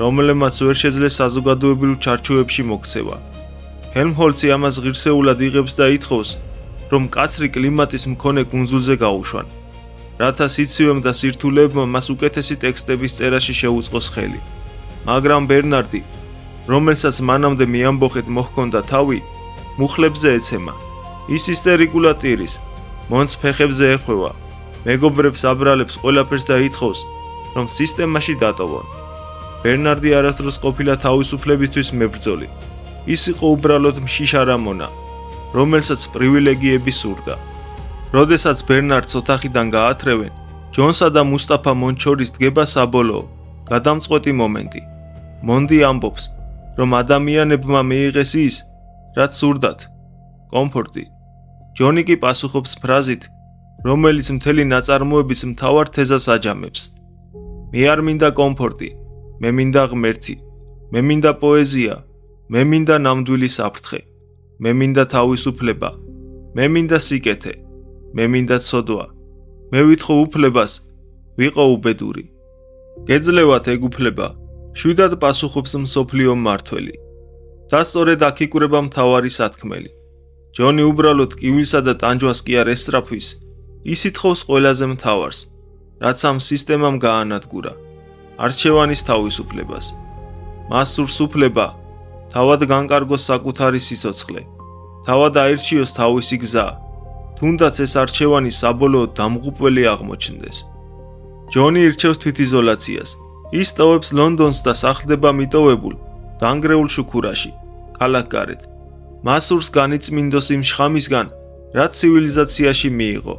რომლებმაც ვერ შეძლეს საზოგადოებრივ ჩარჩოებში მოქცევა. ჰელმჰოლცი ამას ღირსეულად იღებს და ითხოვს, რომ მკაცრი კლიმატის მქონე კუნძულზე გაუშვან, რათა სიცივემ და სირთულეებმა მას უკეთესი ტექსტების წერაში შეუწყოს ხელი. მაგრამ ბერნარდი, რომელსაც მანამდე მიამბოხეთ მოჰქონდა თავი, მუხლებზე ეცემა. ის ისტერიკულად ტირის, მონს ფეხებზე ეხვევა, მეგობრებს აბრალებს ყველაფერს და ითხოვს, რომ სისტემაში დატოვონ. ბერნარდი არასდროს ყოფილა თავისუფლებისთვის მებრძოლი. ის იყო უბრალოდ მშიშარა მონა, რომელსაც პრივილეგიები სურდა. როდესაც ბერნარდს ოთახიდან გაათრევენ, ჯონსა და მუსტაფა მონდ შორის დგება საბოლოო, გადამწყვეტი მომენტი. მონდი ამბობს, რომ ადამიანებმა მიიღეს ის, რაც სურდათ, კომფორტი. ჯონი კი პასუხობს ფრაზით, რომელიც მთელი ნაწარმოების მთავარ თეზას აჯამებს. მე არ მინდა კომფორტი, მე მინდა ღმერთი, მე მინდა პოეზია, მე მინდა ნამდვილი საფრთხე, მე მინდა თავისუფლება, მე მინდა სიკეთე, მე მინდა ცოდვა, მე ვითხოვ უფლებას, ვიყო უბედური. გეძლევათ ეგ უფლება, შვიდად პასუხობს მსოფლიო მმართველი. და სწორედ აქ იკვრება მთავარი სათქმელი. ჯონი უბრალოდ კივილსა და ტანჯვას კი არ ესწრაფვის, ის ითხოვს ყველაზე მთავარს, რაც ამ სისტემამ გაანადგურა, არჩევანის თავისუფლებას. მას სურს უფლება, თავად განკარგოს საკუთარი სიცოცხლე, თავად აირჩიოს თავისი გზა, თუნდაც ეს არჩევანი საბოლოოდ დამღუპველი აღმოჩნდეს. ჯონი ირჩევს თვითიზოლაციას. ის ტოვებს ლონდონს და სახლდება მიტოვებულ, დანგრეულ შუქურაში, ქალაქგარეთ. მას სურს განიწმინდოს იმ შხამისგან, რაც ცივილიზაციაში მიიღო.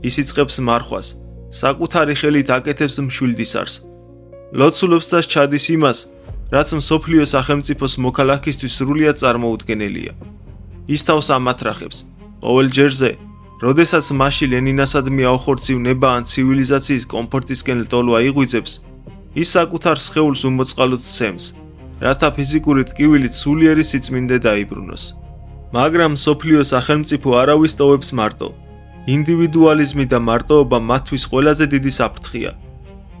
ის იწყებს მარხვას, საკუთარი ხელით აკეთებს მშვილდისარს. ლოცულობს და სჩადის იმას, რაც მსოფლიო სახელმწიფოს მოქალაქისთვის სრულიად წარმოუდგენელია. ის თავს ამათრახებს, ყოველ ჯერზე, როდესაც მასში ლენინასადმი აუხორცივ ნება ან ცივილიზაციის კომფორტისკენ ლტოლვა იღვიძებს, ის საკუთარ სხეულს უმოწყალოდ სცემს, რათა ფიზიკური ტკივილით სულიერი სიწმინდე დაიბრუნოს. მაგრამ მსოფლიო სახელმწიფო არავის ტოვებს მარტო. ინდივიდუალიზმი და მარტოობა მათთვის ყველაზე დიდი საფრთხეა.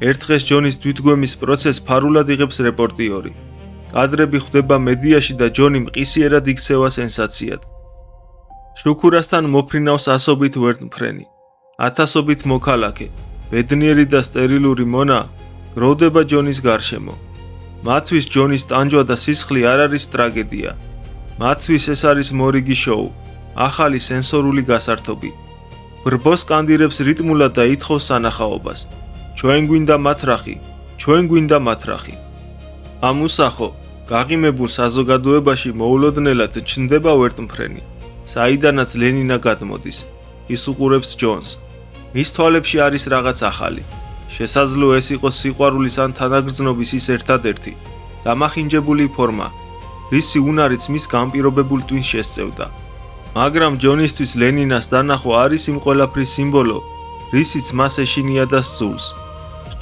ერთ დღეს ჯონის თვითგვემის პროცესს ფარულად იღებს რეპორტიორი. კადრები ხვდება მედიაში და ჯონი მყისიერად იქცევა სენსაციად. შუქურასთან მოფრინავს ასობით ვერტმფრენი, ათასობით მოქალაქე, ბედნიერი და სტერილური მონა გროვდება ჯონის გარშემო. მათთვის ჯონის ტანჯვა და სისხლი არ არის ტრაგედია. მათთვის ეს არის მორიგი შოუ, ახალი სენსორული გასართობი. ბრბოს კანდირებს რიტმულად და ითხოვს სანახაობას. ჩვენ გვინდა მათრახი, ჩვენ გვინდა მათრახი. ამ უსახო, გაღიმებულ საზოგადოებაში მოულოდნელად ჩნდება ვერტმფრენი, საიდანაც ლენინა გადმოდის. ის უყურებს ჯონს. მის თვალებში არის რაღაც ახალი. შესაძლოა ეს იყოს სიყვარულის ან თანაგრძნობის ის ერთადერთი, დამახინჯებული ფორმა, რისი უნარიც მის განპირობებულ ტვინს შესწევდა. მაგრამ ჯონისთვის ლენინას დანახვა არის იმ ყველაფრის სიმბოლო, რისიც მას ეშინია და სძულს.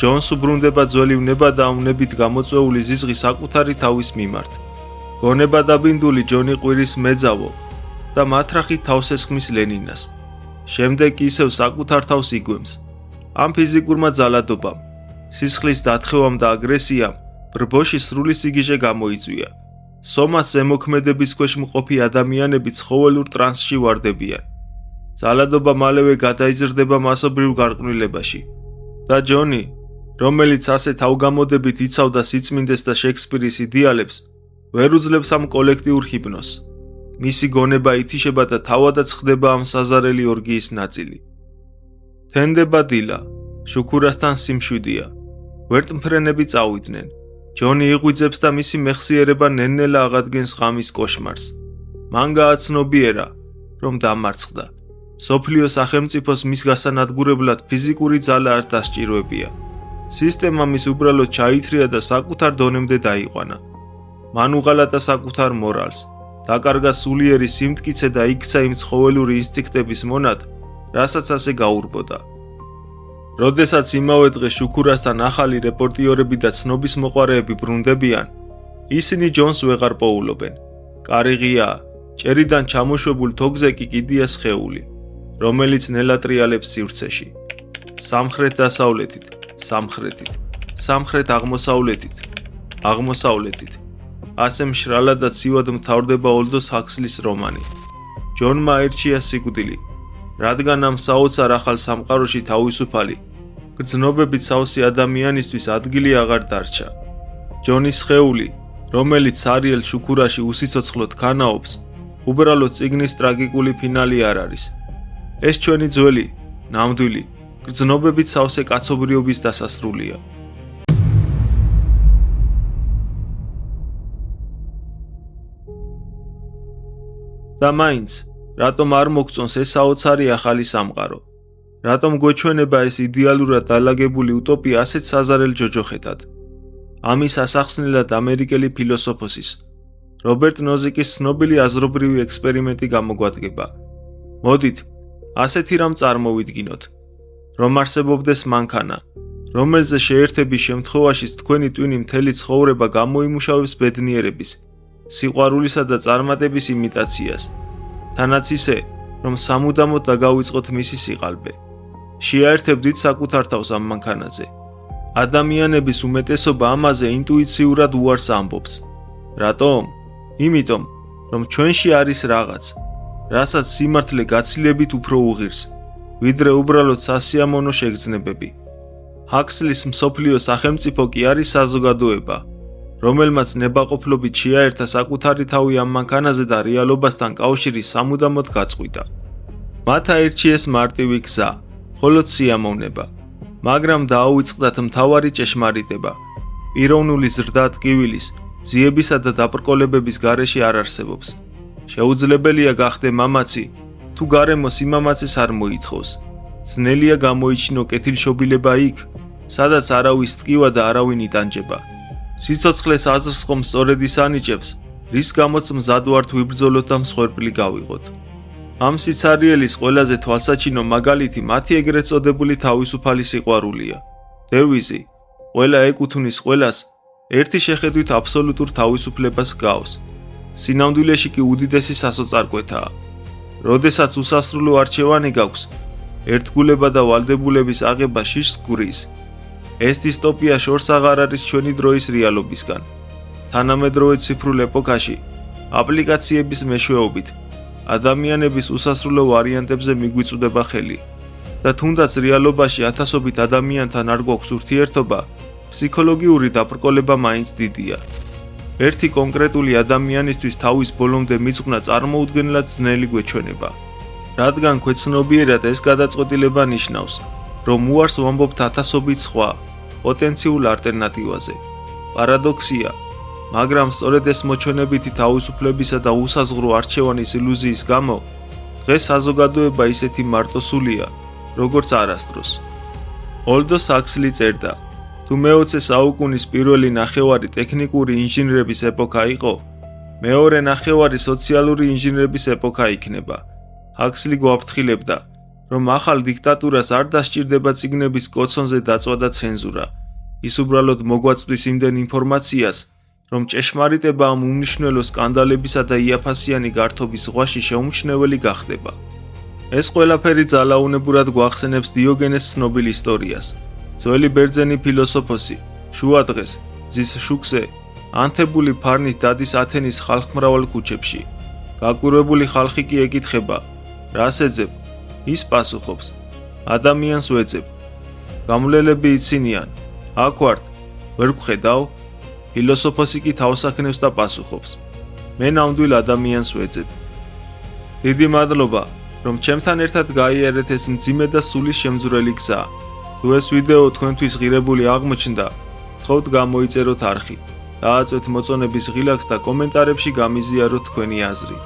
ჯონს უბრუნდება ძველი ვნება და უნებით გამოწვეული ზიზღი საკუთარი თავის მიმართ. გონებადაბინდული ჯონი ყვირის მეძავო და მათრახით თავს ესხმის ლენინას. შემდეგ ისევ საკუთარ თავს იგვემს. ამ ფიზიკურმა ძალადობამ, სისხლის დათხევამ და აგრესიამ ბრბოში სრული სიგიჟე გამოიწვია. სომას ზემოქმედების ქვეშ მყოფი ადამიანები ცხოველურ ტრანსში ვარდებიან. ძალადობა მალევე გადაიზრდება მასობრივ გარყვნილებაში. და ჯონი, რომელიც ასე თავგამოდებით იცავდა სიწმინდეს და შექსპირის იდეალებს, ვერ უძლებს ამ კოლექტიურ ჰიპნოს. მისი გონება ითიშება და თავადაც ხდება ამ საზარელი ორგიის ნაწილი. თენდება დილა, შუქურასთან სიმშვიდეა. ვერტმფრენები წავიდნენ. ჯონი იღვიძებს და მისი მეხსიერება ნელ-ნელა აღადგენს ღამის კოშმარს. მან გააცნობიერა, რომ დამარცხდა. სოფლიო სახელმწიფოს მის გასანადგურებლად ფიზიკური ძალა არ დასჭიროებია. სისტემა მის უბრალოდ ჩაითრია და საკუთარ დონემდე დაიყვანა. მან უღალატა საკუთარ მორალს, დაკარგა სულიერი სიმტკიცე და იქცა იმ ცხოველური ინსტინქტების მონად, რასაც ასე გაურბოდა. როდესაც იმავე დღეს შუქურასთან ახალი რეპორტიორები და ცნობის მოყვარეები ბრუნდებიან, ისინი ჯონს ვეღარ პოულობენ. კარი ღიაა, ჭერიდან ჩამოშვებულ თოგზე კი კიდია სხეული, რომელიც ნელატრიალებს სივრცეში. სამხრეთ-დასავლეთით, სამხრეთით, სამხრეთ-აღმოსავლეთით, აღმოსავლეთით. ასე მშრალად და ცივად მთავრდება ოლდოს ჰაქსლის რომანი. ჯონმა აირჩია სიკვდილი, რადგან ამ საოცარ ახალ სამყაროში თავისუფალი, გრძნობებით სავსე ადამიანისთვის ადგილი აღარ დარჩა. ჯონის სხეული, რომელიც არიელ შუქურაში უსიცოცხლოდ ქანაობს, უბრალოდ წიგნის ტრაგიკული ფინალი არ არის. ეს ჩვენი ძველი, ნამდვილი, გრძნობებით სავსე კაცობრიობის დასასრულია. და მაინც, რატომ არ მოგწონს ეს საოცარი ახალი სამყარო? რატომ გვეჩვენება ეს იდეალურად დალაგებული უტოპია ასეთ საზარელ ჯოჯოხეთად? ამის ასახსნელად ამერიკელი ფილოსოფოსის რობერტ ნოზიკის ცნობილი აზრობრივი ექსპერიმენტი გამოგვადგება. მოდით, ასეთი რამ წარმოვიდგინოთ, რომ არსებობდეს მანქანა, რომელზე შეერთების შემთხვევაში თქვენი ტვინი მთელი ცხოვრება გამოიმუშავებს ბედნიერების, სიყვარულისა და წარმატების იმიტაციას, თანაც ისე, რომ სამუდამოდ დაგავიწყოთ მისი სიყალბე. შეაერთებდით საკუთარ თავს ამ მანქანაზე. ადამიანების უმეტესობა ამაზე ინტუიციურად უარს ამბობს. რატომ? იმიტომ, რომ ჩვენში არის რაღაც, რასაც სიმართლე გაცილებით უფრო უღირს, ვიდრე უბრალოდ სასიამოვნო შეგრძნებები. ჰაქსლის მსოფლიო სახელმწიფო კი არის საზოგადოება, რომელმაც ნებაყოფლობით შეაერთა საკუთარი თავი ამ მანქანაზე და რეალობასთან კავშირი სამუდამოდ გაწყვიტა. მათ აირჩიეს მარტივი გზა, მხოლოდ სიამოვნება, მაგრამ დააუწყდათ მთავარი ჭეშმარიტება. პიროვნული ზრდა ტკივილის, ძიებისა და დაბრკოლებების გარეშე არ არსებობს. შეუძლებელია გახდე მამაცი, თუ გარემო სიმამაცეს არ მოითხოვს. ძნელია გამოიჩინო კეთილშობილება იქ, სადაც არავის ტკივა და არავინ იტანჯება. სიცოცხლეს აზრს ხომ სწორედ ის ანიჭებს, რის გამოც მზად ვართ ვიბრძოლოთ და მსხვერპლი გავიღოთ. ამ სიცარიელის ყველაზე თვალსაჩინო მაგალითი მათი ეგრეთ წოდებული თავისუფალი სიყვარულია. დევიზი, ყველა ეკუთვნის ყველას, ერთი შეხედვით აბსოლუტურ თავისუფლებას ჰგავს. სინამდვილეში კი უდიდესი სასოწარკვეთაა. როდესაც უსასრულო არჩევანი გაქვს, ერთგულება და ვალდებულების აღება შიშს გვრის. ეს დისტოპია შორს აღარ არის ჩვენი დროის რეალობისგან. თანამედროვე ციფრულ ეპოქაში, აპლიკაციების მეშვეობით, ადამიანების უსასრულო ვარიანტებზე მიგვიწვდება ხელი და თუნდაც რეალობაში ათასობით ადამიანთან არ გვაქვს ურთიერთობა, ფსიქოლოგიური დაბრკოლება მაინც დიდია. ერთი კონკრეტული ადამიანისთვის თავის ბოლომდე მიწვნა წარმოუდგენლად ძნელი გვეჩვენება. რადგან ქვეცნობიერად ეს გადაწყვეტილება ნიშნავს, რომ უარს ვამბობთ ათასობით სხვა, პოტენციურ ალტერნატივაზე. პარადოქსია, მაგრამ სწორედ ეს მოჩვენებითი თავისუფლებისა და უსაზღვრო არჩევანის ილუზიის გამო, დღეს საზოგადოება ისეთი მარტოსულია, როგორც არასდროს. ოლდოს ჰაქსლი წერდა, თუ მე-20 საუკუნის პირველი ნახევარი ტექნიკური ინჟინრების ეპოქა იყო, მეორე ნახევარი სოციალური ინჟინრების ეპოქა იქნება. ჰაქსლი გვაფრთხილებდა, რომ ახალ დიქტატურას არ დასჭირდება წიგნების კოცონზე დაწვა და ცენზურა. ის უბრალოდ მოგვაწვდის იმდენ ინფორმაციას, რომ ჭეშმარიტება ამ უმნიშვნელო სკანდალებისა და იაფასიანი გართობის ზღვაში შეუმჩნეველი გახდება. ეს ყველაფერი ძალაუნებურად გვახსენებს დიოგენეს ცნობილ ისტორიას. ძველი ბერძენი ფილოსოფოსი, შუადღეს, ზის შუქზე, ანთებული ფარნით დადის ათენის ხალხმრავალ ქუჩებში. გაკვირვებული ხალხი კი ეკითხება, რას ეძებ? ის პასუხობს, ადამიანს ვეძებ. გამვლელები იცინიან, აქ ვართ, ვერ გხედავ? ფილოსოფოსი კი თავსაქნევს და პასუხობს, მე ნამდვილ ადამიანს ვეძებ. დიდი მადლობა, რომ ჩემთან ერთად გაიარეთ ეს მძიმე და სულის შემძვრელი გზა. თუ ეს ვიდეო თქვენთვის ღირებული აღმოჩნდა, გთხოვთ გამოიწეროთ არხი, დააწვეთ მოწონების ღილაკს და კომენტარებში გამიზიაროთ თქვენი აზრი.